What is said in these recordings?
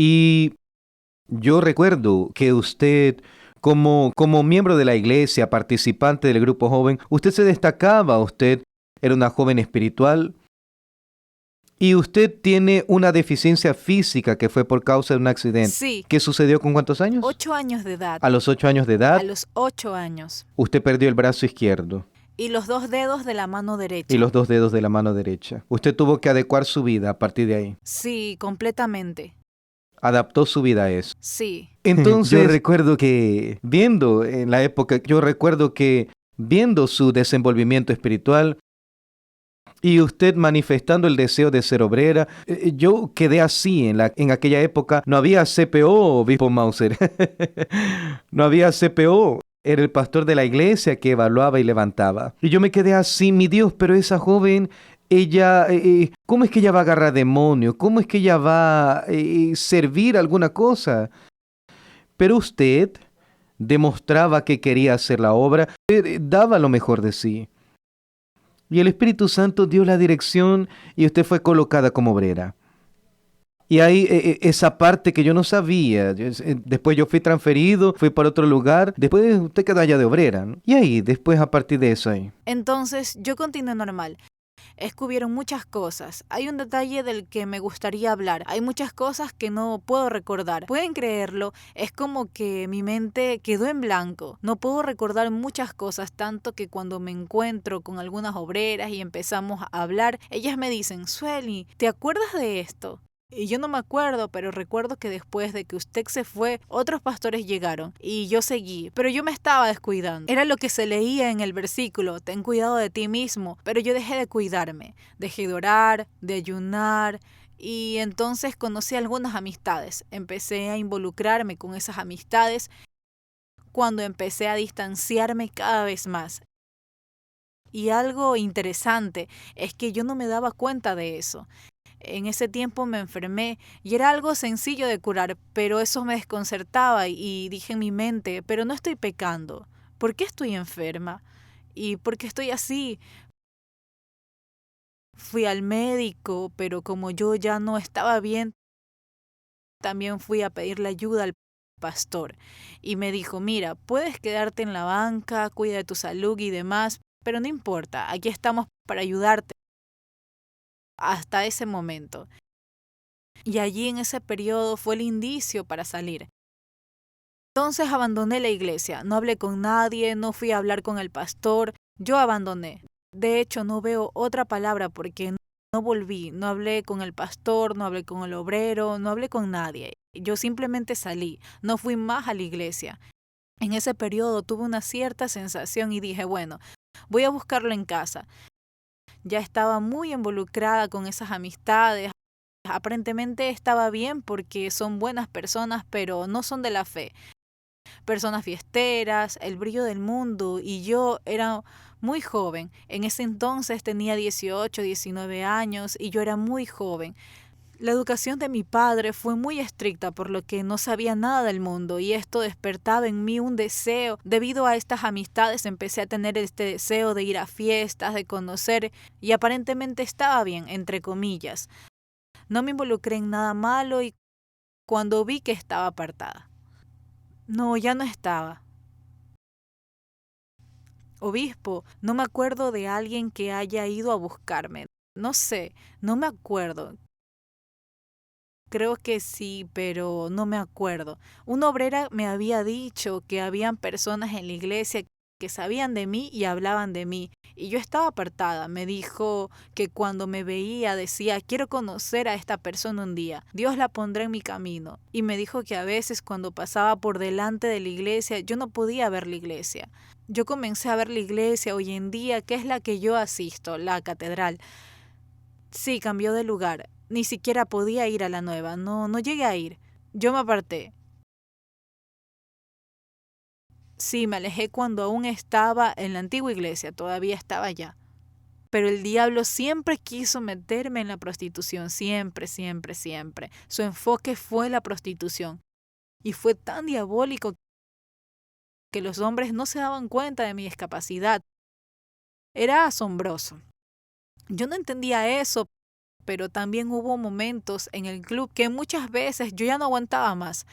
Y yo recuerdo que usted, como miembro de la iglesia, participante del grupo joven, usted se destacaba, usted era una joven espiritual y usted tiene una deficiencia física que fue por causa de un accidente. Sí, ¿Qué sucedió con cuántos años? 8 años de edad. A los 8 años de A edad, los 8 años. usted perdió el brazo izquierdo Y los 2 dedos de la mano y derecha. los 2 dedos de la mano derecha. Usted tuvo que adecuar su vida a partir de ahí. Sí, completamente. Adaptó su vida a eso. Sí. Entonces, yo recuerdo que viendo en la época, yo recuerdo que viendo su desenvolvimiento espiritual y usted manifestando el deseo de ser obrera, yo quedé así en aquella época. No había CPO, obispo Mauser. No había CPO. Era el pastor de la iglesia que evaluaba y levantaba. Y yo me quedé así, mi Dios, pero esa joven, ella, ¿cómo es que ella va a agarrar demonio? ¿Cómo es que ella va a servir alguna cosa? Pero usted demostraba que quería hacer la obra, daba lo mejor de sí. Y el Espíritu Santo dio la dirección y usted fue colocada como obrera. Y ahí esa parte que yo no sabía, después yo fui transferido, fui para otro lugar, después usted quedó allá de obrera, ¿no? Y ahí, después a partir de eso ahí. Entonces yo continué normal. Es que hubieron muchas cosas. Hay un detalle del que me gustaría hablar. Hay muchas cosas que no puedo recordar. ¿Pueden creerlo? Es como que mi mente quedó en blanco. No puedo recordar muchas cosas, tanto que cuando me encuentro con algunas obreras y empezamos a hablar, ellas me dicen, Sueli, ¿te acuerdas de esto? Y yo no me acuerdo, pero recuerdo que después de que usted se fue, otros pastores llegaron y yo seguí, pero yo me estaba descuidando. Era lo que se leía en el versículo, ten cuidado de ti mismo, pero yo dejé de cuidarme, dejé de orar, de ayunar y entonces conocí algunas amistades. Empecé a involucrarme con esas amistades cuando empecé a distanciarme cada vez más. Y algo interesante es que yo no me daba cuenta de eso. En ese tiempo me enfermé y era algo sencillo de curar, pero eso me desconcertaba y dije en mi mente, pero no estoy pecando. ¿Por qué estoy enferma? ¿Y por qué estoy así? Fui al médico, pero como yo ya no estaba bien, también fui a pedirle ayuda al pastor. Y me dijo, mira, puedes quedarte en la banca, cuida de tu salud y demás, pero no importa, aquí estamos para ayudarte. Hasta ese momento. Y allí en ese periodo fue el indicio para salir. Entonces abandoné la iglesia, no hablé con nadie, no fui a hablar con el pastor, yo abandoné. De hecho, no veo otra palabra porque no volví, no hablé con el pastor, no hablé con el obrero, no hablé con nadie. Yo simplemente salí, no fui más a la iglesia. En ese periodo tuve una cierta sensación y dije, bueno, voy a buscarlo en casa. Ya estaba muy involucrada con esas amistades. Aparentemente estaba bien porque son buenas personas, pero no son de la fe. Personas fiesteras, el brillo del mundo, y yo era muy joven. En ese entonces tenía 18, 19 años y yo era muy joven. La educación de mi padre fue muy estricta, por lo que no sabía nada del mundo y esto despertaba en mí un deseo. Debido a estas amistades empecé a tener este deseo de ir a fiestas, de conocer y aparentemente estaba bien, entre comillas. No me involucré en nada malo y cuando vi que estaba apartada. No, ya no estaba. Obispo, no me acuerdo de alguien que haya ido a buscarme. No sé, no me acuerdo. Creo que sí, pero no me acuerdo. Una obrera me había dicho que habían personas en la iglesia que sabían de mí y hablaban de mí. Y yo estaba apartada. Me dijo que cuando me veía decía, quiero conocer a esta persona un día. Dios la pondrá en mi camino. Y me dijo que a veces cuando pasaba por delante de la iglesia, yo no podía ver la iglesia. Yo comencé a ver la iglesia hoy en día, que es la que yo asisto, la catedral. Sí, cambió de lugar. Ni siquiera podía ir a la nueva. No llegué a ir. Yo me aparté. Sí, me alejé cuando aún estaba en la antigua iglesia, todavía estaba allá. Pero el diablo siempre quiso meterme en la prostitución, siempre, siempre, siempre. Su enfoque fue la prostitución. Y fue tan diabólico que los hombres no se daban cuenta de mi discapacidad. Era asombroso. Yo no entendía eso, pero también hubo momentos en el club que muchas veces yo ya no aguantaba más,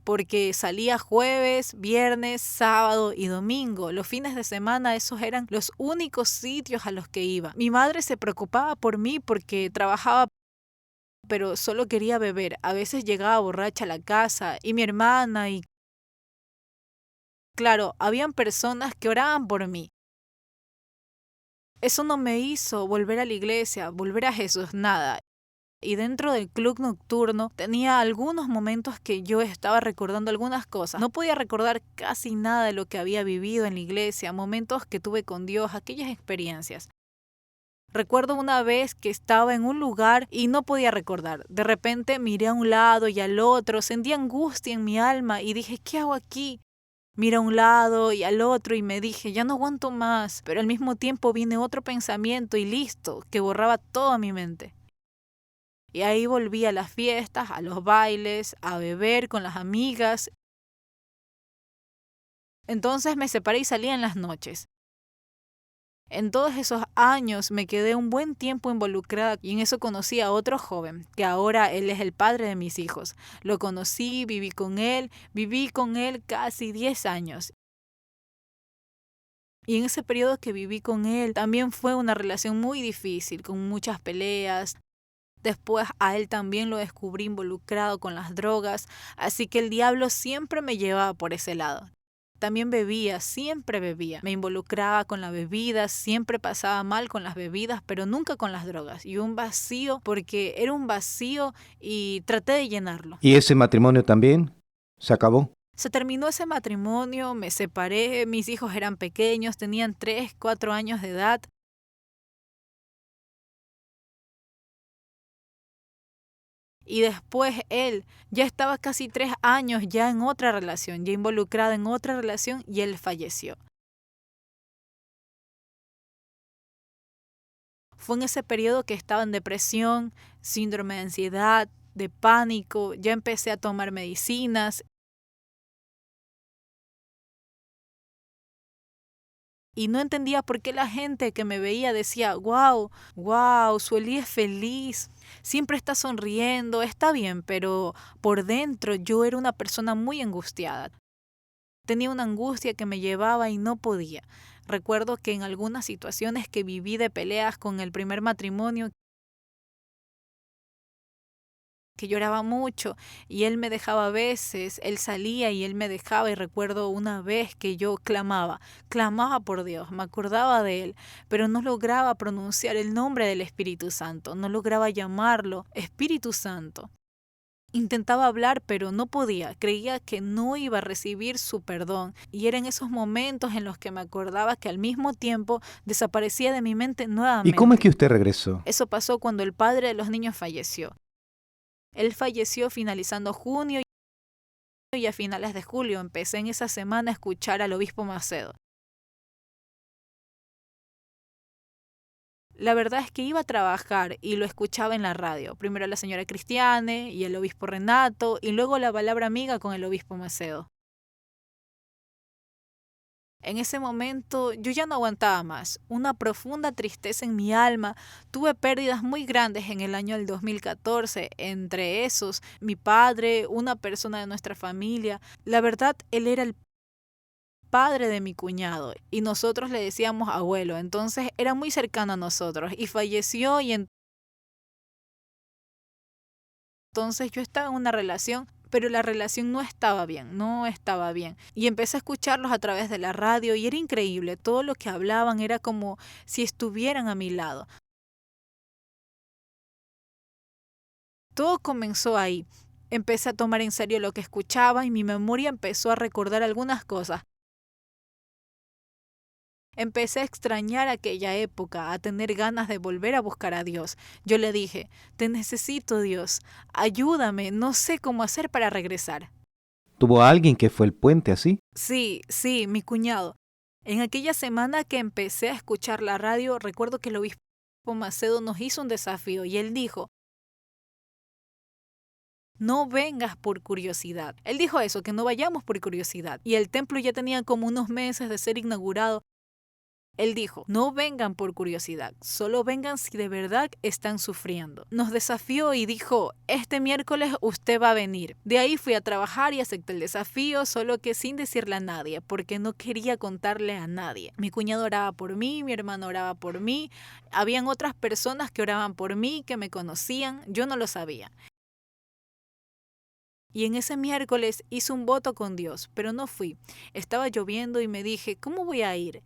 porque salía jueves, viernes, sábado y domingo. Los fines de semana esos eran los únicos sitios a los que iba. Mi madre se preocupaba por mí porque trabajaba, pero solo quería beber. A veces llegaba borracha a la casa y mi hermana y claro, habían personas que oraban por mí. Eso no me hizo volver a la iglesia, volver a Jesús, nada. Y dentro del club nocturno tenía algunos momentos que yo estaba recordando algunas cosas. No podía recordar casi nada de lo que había vivido en la iglesia, momentos que tuve con Dios, aquellas experiencias. Recuerdo una vez que estaba en un lugar y no podía recordar. De repente miré a un lado y al otro, sentí angustia en mi alma y dije, ¿qué hago aquí? Miré a un lado y al otro y me dije, ya no aguanto más. Pero al mismo tiempo vine otro pensamiento y listo, que borraba toda mi mente. Y ahí volví a las fiestas, a los bailes, a beber con las amigas. Entonces me separé y salí en las noches. En todos esos años me quedé un buen tiempo involucrada y en eso conocí a otro joven, que ahora él es el padre de mis hijos. Lo conocí, viví con él casi 10 años. Y en ese periodo que viví con él también fue una relación muy difícil, con muchas peleas. Después a él también lo descubrí involucrado con las drogas, así que el diablo siempre me llevaba por ese lado. También bebía, siempre bebía. Me involucraba con la bebida, siempre pasaba mal con las bebidas, pero nunca con las drogas. Y un vacío, porque era un vacío y traté de llenarlo. ¿Y ese matrimonio también se acabó? Se terminó ese matrimonio, me separé, mis hijos eran pequeños, tenían 3, 4 años de edad. Y después él ya estaba casi 3 años ya en otra relación, ya involucrado en otra relación y él falleció. Fue en ese periodo que estaba en depresión, síndrome de ansiedad, de pánico, ya empecé a tomar medicinas. Y no entendía por qué la gente que me veía decía, wow, Sueli es feliz, siempre está sonriendo, está bien, pero por dentro yo era una persona muy angustiada. Tenía una angustia que me llevaba y no podía. Recuerdo que en algunas situaciones que viví de peleas con el primer matrimonio, que lloraba mucho y él me dejaba a veces, él salía y él me dejaba y recuerdo una vez que yo clamaba por Dios, me acordaba de él, pero no lograba pronunciar el nombre del Espíritu Santo, no lograba llamarlo Espíritu Santo. Intentaba hablar, pero no podía. Creía que no iba a recibir su perdón. Y era en esos momentos en los que me acordaba que al mismo tiempo desaparecía de mi mente nuevamente. ¿Y cómo es que usted regresó? Eso pasó cuando el padre de los niños falleció. Él falleció finalizando junio y a finales de julio empecé en esa semana a escuchar al obispo Macedo. La verdad es que iba a trabajar y lo escuchaba en la radio. Primero la señora Cristiane y el obispo Renato y luego la palabra amiga con el obispo Macedo. En ese momento yo ya no aguantaba más, una profunda tristeza en mi alma, tuve pérdidas muy grandes en el año del 2014, entre esos mi padre, una persona de nuestra familia. La verdad, él era el padre de mi cuñado y nosotros le decíamos abuelo, entonces era muy cercano a nosotros y falleció y entonces yo estaba en una relación, pero la relación no estaba bien. Y empecé a escucharlos a través de la radio y era increíble, todo lo que hablaban era como si estuvieran a mi lado. Todo comenzó ahí. Empecé a tomar en serio lo que escuchaba y mi memoria empezó a recordar algunas cosas. Empecé a extrañar aquella época, a tener ganas de volver a buscar a Dios. Yo le dije, te necesito Dios, ayúdame, no sé cómo hacer para regresar. ¿Tuvo alguien que fue el puente así? Sí, mi cuñado. En aquella semana que empecé a escuchar la radio, recuerdo que el obispo Macedo nos hizo un desafío y él dijo, no vengas por curiosidad. Él dijo eso, que no vayamos por curiosidad. Y el templo ya tenía como unos meses de ser inaugurado. Él dijo, no vengan por curiosidad, solo vengan si de verdad están sufriendo. Nos desafió y dijo, este miércoles usted va a venir. De ahí fui a trabajar y acepté el desafío, solo que sin decirle a nadie, porque no quería contarle a nadie. Mi cuñado oraba por mí, mi hermano oraba por mí, habían otras personas que oraban por mí, que me conocían, yo no lo sabía. Y en ese miércoles hice un voto con Dios, pero no fui. Estaba lloviendo y me dije, ¿cómo voy a ir?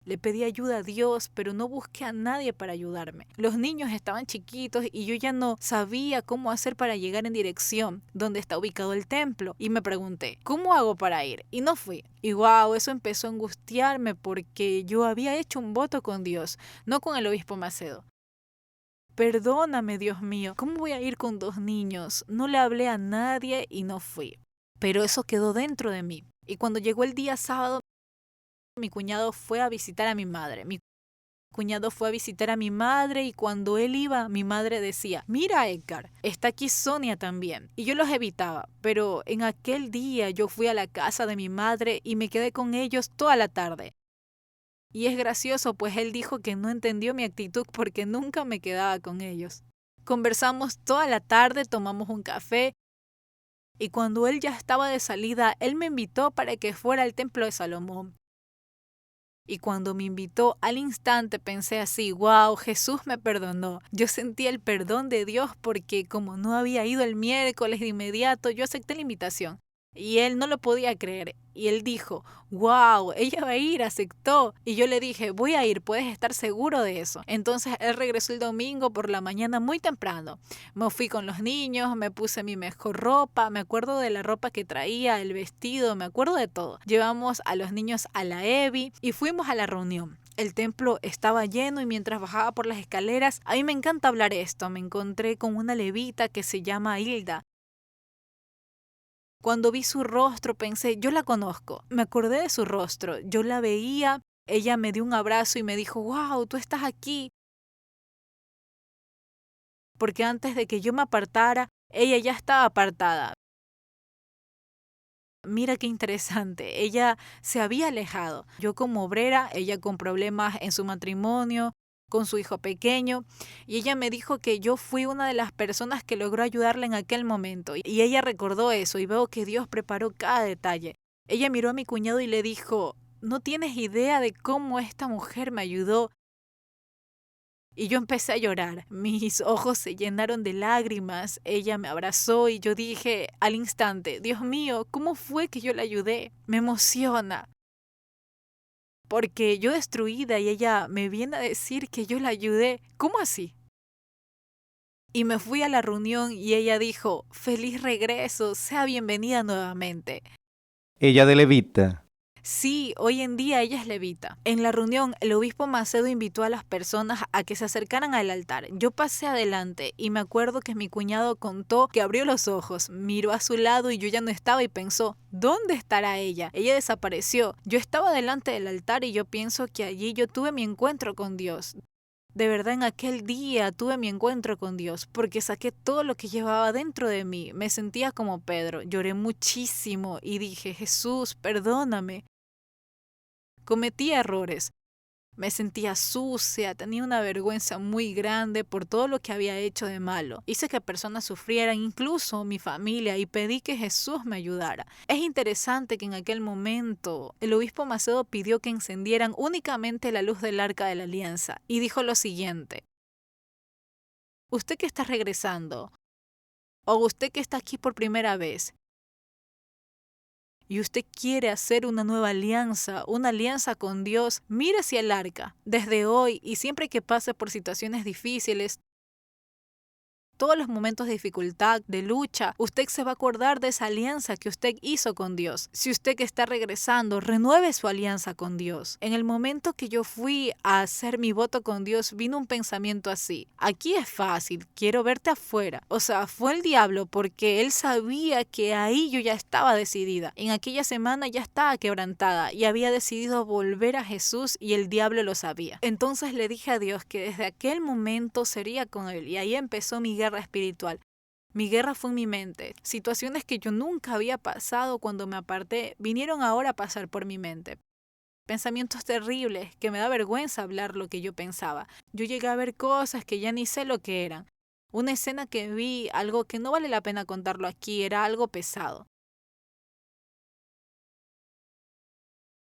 Le pedí ayuda a Dios, pero no busqué a nadie para ayudarme. Los niños estaban chiquitos y yo ya no sabía cómo hacer para llegar en dirección donde está ubicado el templo. Y me pregunté, ¿cómo hago para ir? Y no fui. Y wow, eso empezó a angustiarme porque yo había hecho un voto con Dios, no con el obispo Macedo. Perdóname, Dios mío, ¿cómo voy a ir con 2 niños? No le hablé a nadie y no fui. Pero eso quedó dentro de mí. Y cuando llegó el día sábado, mi cuñado fue a visitar a mi madre. Mi cuñado fue a visitar a mi madre y cuando él iba, mi madre decía, mira Edgar, está aquí Sonia también. Y yo los evitaba, pero en aquel día yo fui a la casa de mi madre y me quedé con ellos toda la tarde. Y es gracioso, pues él dijo que no entendió mi actitud porque nunca me quedaba con ellos. Conversamos toda la tarde, tomamos un café y cuando él ya estaba de salida, él me invitó para que fuera al templo de Salomón. Y cuando me invitó, al instante pensé así, wow, Jesús me perdonó. Yo sentí el perdón de Dios porque como no había ido el miércoles de inmediato, yo acepté la invitación. Y él no lo podía creer. Y él dijo, wow, ella va a ir, aceptó. Y yo le dije, voy a ir, puedes estar seguro de eso. Entonces él regresó el domingo por la mañana muy temprano. Me fui con los niños, me puse mi mejor ropa, me acuerdo de la ropa que traía, el vestido, me acuerdo de todo. Llevamos a los niños a la EBI y fuimos a la reunión. El templo estaba lleno y mientras bajaba por las escaleras, a mí me encanta hablar esto, me encontré con una levita que se llama Hilda. Cuando vi su rostro pensé, yo la conozco. Me acordé de su rostro, yo la veía, ella me dio un abrazo y me dijo, wow, tú estás aquí. Porque antes de que yo me apartara, ella ya estaba apartada. Mira qué interesante, ella se había alejado. Yo como obrera, ella con problemas en su matrimonio, con su hijo pequeño, y ella me dijo que yo fui una de las personas que logró ayudarla en aquel momento. Y ella recordó eso y veo que Dios preparó cada detalle. Ella miró a mi cuñado y le dijo, no tienes idea de cómo esta mujer me ayudó. Y yo empecé a llorar, mis ojos se llenaron de lágrimas, ella me abrazó y yo dije al instante, Dios mío, ¿cómo fue que yo la ayudé? Me emociona. Porque yo destruida y ella me viene a decir que yo la ayudé. ¿Cómo así? Y me fui a la reunión y ella dijo, feliz regreso, sea bienvenida nuevamente. Ella de levita. Sí, hoy en día ella es levita. En la reunión, el obispo Macedo invitó a las personas a que se acercaran al altar. Yo pasé adelante y me acuerdo que mi cuñado contó que abrió los ojos, miró a su lado y yo ya no estaba y pensó, ¿dónde estará ella? Ella desapareció. Yo estaba delante del altar y yo pienso que allí yo tuve mi encuentro con Dios. De verdad, en aquel día tuve mi encuentro con Dios porque saqué todo lo que llevaba dentro de mí. Me sentía como Pedro, lloré muchísimo y dije, Jesús, perdóname. Cometí errores, me sentía sucia, tenía una vergüenza muy grande por todo lo que había hecho de malo. Hice que personas sufrieran, incluso mi familia, y pedí que Jesús me ayudara. Es interesante que en aquel momento el obispo Macedo pidió que encendieran únicamente la luz del Arca de la Alianza y dijo lo siguiente. Usted que está regresando, o usted que está aquí por primera vez, y usted quiere hacer una nueva alianza, una alianza con Dios, mire hacia el arca. Desde hoy y siempre que pase por situaciones difíciles, todos los momentos de dificultad, de lucha, usted se va a acordar de esa alianza que usted hizo con Dios. Si usted que está regresando, renueve su alianza con Dios. En el momento que yo fui a hacer mi voto con Dios, vino un pensamiento así. Aquí es fácil, quiero verte afuera. O sea, fue el diablo porque él sabía que ahí yo ya estaba decidida. En aquella semana ya estaba quebrantada y había decidido volver a Jesús y el diablo lo sabía. Entonces le dije a Dios que desde aquel momento sería con él y ahí empezó mi guerra espiritual. Mi guerra fue en mi mente. Situaciones que yo nunca había pasado cuando me aparté vinieron ahora a pasar por mi mente. pensamientos terribles, que me da vergüenza hablar lo que yo pensaba. Yo llegué a ver cosas que ya ni sé lo que eran. Una escena que vi, algo que no vale la pena contarlo aquí, era algo pesado.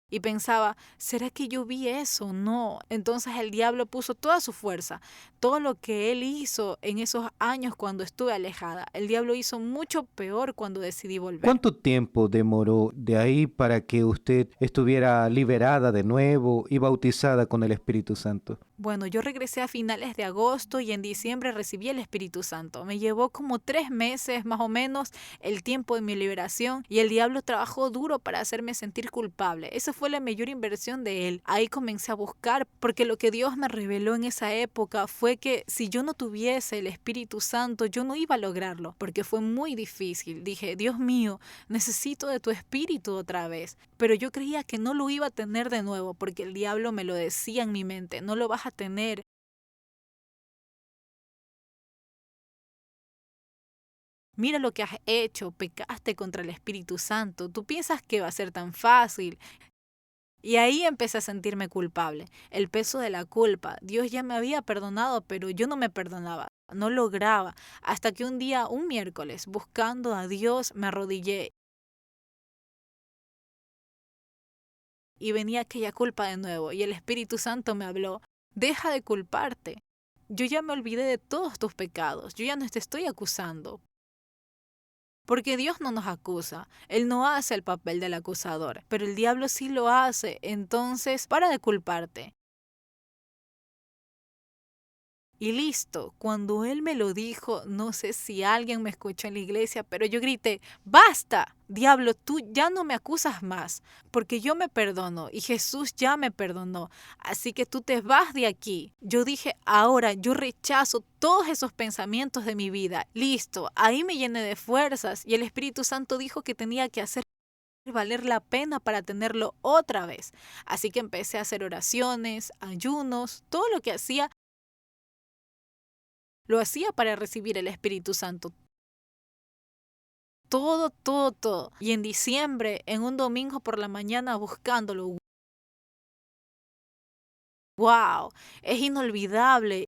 Y pensaba, ¿será que yo vi eso? No. Entonces el diablo puso toda su fuerza, todo lo que él hizo en esos años cuando estuve alejada. El diablo hizo mucho peor cuando decidí volver. ¿Cuánto tiempo demoró de ahí para que usted estuviera liberada de nuevo y bautizada con el Espíritu Santo? Bueno, yo regresé a finales de agosto y en diciembre recibí el Espíritu Santo. Me llevó como 3 meses más o menos el tiempo de mi liberación y el diablo trabajó duro para hacerme sentir culpable. Esa fue la mayor inversión de él. Ahí comencé a buscar porque lo que Dios me reveló en esa época fue que si yo no tuviese el Espíritu Santo yo no iba a lograrlo porque fue muy difícil. Dije, Dios mío, necesito de tu Espíritu otra vez. Pero yo creía que no lo iba a tener de nuevo porque el diablo me lo decía en mi mente, no lo vas a tener. Mira lo que has hecho, pecaste contra el Espíritu Santo, tú piensas que va a ser tan fácil. Y ahí empecé a sentirme culpable, el peso de la culpa. Dios ya me había perdonado, pero yo no me perdonaba, no lograba. Hasta que un día, un miércoles, buscando a Dios, me arrodillé y venía aquella culpa de nuevo y el Espíritu Santo me habló, deja de culparte. Yo ya me olvidé de todos tus pecados, yo ya no te estoy acusando. Porque Dios no nos acusa, Él no hace el papel del acusador, pero el diablo sí lo hace, entonces para de culparte. Y listo, cuando él me lo dijo, no sé si alguien me escuchó en la iglesia, pero yo grité, ¡basta! Diablo, tú ya no me acusas más, porque yo me perdono y Jesús ya me perdonó, así que tú te vas de aquí. Yo dije, ahora yo rechazo todos esos pensamientos de mi vida. Listo, ahí me llené de fuerzas y el Espíritu Santo dijo que tenía que hacer valer la pena para tenerlo otra vez. Así que empecé a hacer oraciones, ayunos, todo lo que hacía lo hacía para recibir el Espíritu Santo. Todo, todo, todo. Y en diciembre, en un domingo por la mañana buscándolo. ¡Wow! Es inolvidable.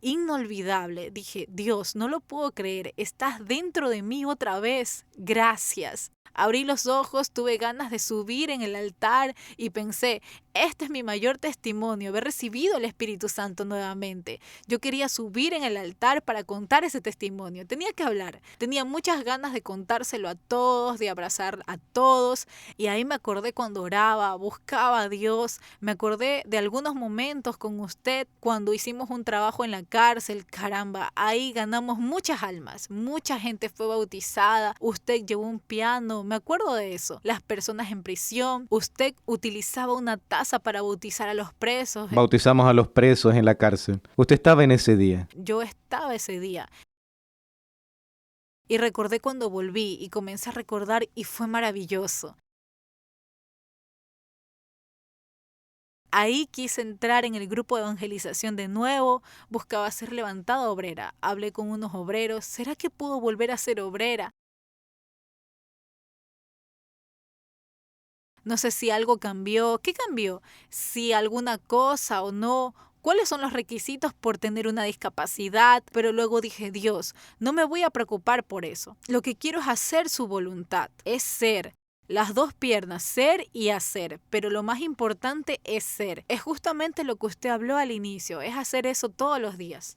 Inolvidable. Dije, Dios, no lo puedo creer. Estás dentro de mí otra vez. Gracias. Abrí los ojos, tuve ganas de subir en el altar y pensé, este es mi mayor testimonio, haber recibido el Espíritu Santo nuevamente. Yo quería subir en el altar para contar ese testimonio. Tenía que hablar. Tenía muchas ganas de contárselo a todos, de abrazar a todos. Y ahí me acordé cuando oraba, buscaba a Dios. Me acordé de algunos momentos con usted cuando hicimos un trabajo en la cárcel. Caramba, ahí ganamos muchas almas. Mucha gente fue bautizada. Usted llevó un piano. Me acuerdo de eso. Las personas en prisión. Usted utilizaba una taza para bautizar a los presos. Bautizamos a los presos en la cárcel. Usted estaba en ese día. Yo estaba ese día. Y recordé cuando volví y comencé a recordar y fue maravilloso. Ahí quise entrar en el grupo de evangelización de nuevo, buscaba ser levantada obrera. Hablé con unos obreros. ¿Será que puedo volver a ser obrera? No sé si algo cambió. ¿Qué cambió? Si alguna cosa o no. ¿Cuáles son los requisitos por tener una discapacidad? Pero luego dije, Dios, no me voy a preocupar por eso. Lo que quiero es hacer su voluntad, es ser. Las dos piernas, ser y hacer. Pero lo más importante es ser. Es justamente lo que usted habló al inicio, es hacer eso todos los días.